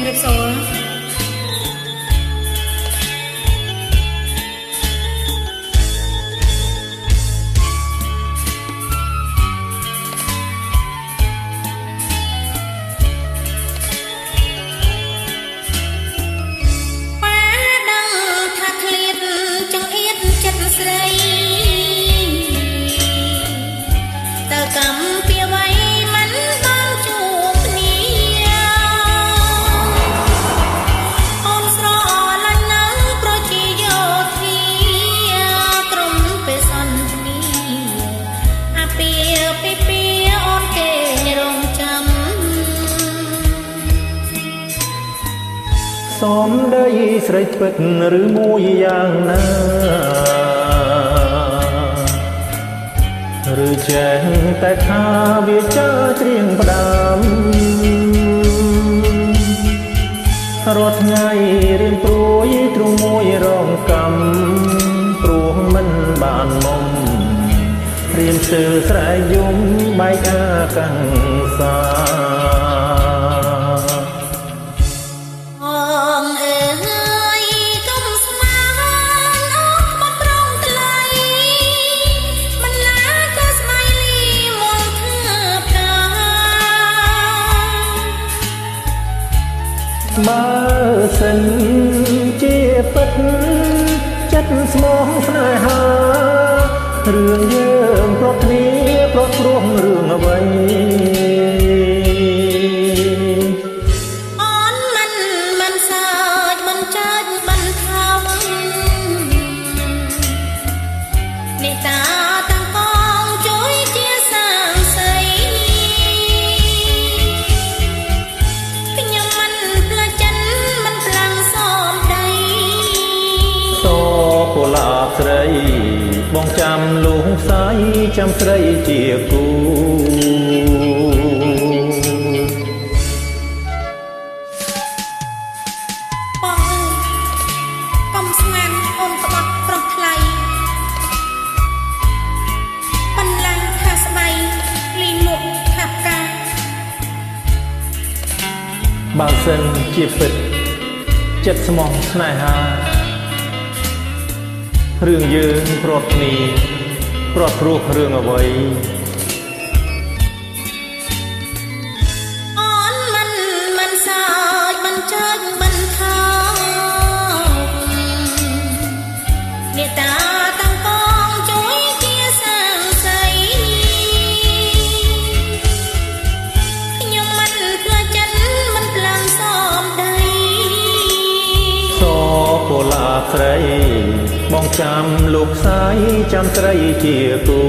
ម្រាបសួរសូមដីស្រីស្ពិតឬមួយយ៉ាងណាឬចេះតែថាវាចាច្រៀងផ្ដាំរាល់ថ្ងៃរៀនព្រួយទ្រង់មួយរងកម្មព្រោះមិនបានមុំរៀនស្ទើរស្រែកយំបែកអាកាំងសាបើសិនជាពិតចិត្តស្មោះស្នេហារឿងយើងប្រត់គ្នាប្រត់ព្រោះរឿងអ្វីអូនមិនសើចមិនចាច់មិនថោកអ្នកតាទាំងកងជួយជាសាងសីខ្ញុំមិនផ្លាចិនមិនផ្លាំងសមដីសកុលាបស្រីបងចាំលងផ្សាយចាំស្រីជាគូបងកុំស្មានអូនក្បត់ប្រុសថ្លៃបន្លាស់ថាស្បៃលីមុខថាផ្កាបើសិនជាពិតចិត្តស្មោះស្នេហារឿងយើងប្រត់គ្នាប្រត់ព្រោះរឿងអ្វីអូនមិនសើចមិនចាច់មិនថោកអ្នកតាទាំងកងជួយជាសាងសីខ្ញុំមិនផ្លាចិនមិនផ្លាំងសមដីសកុលាបស្រីបងចាំលោកផ្សាយចាំស្រីជាគូ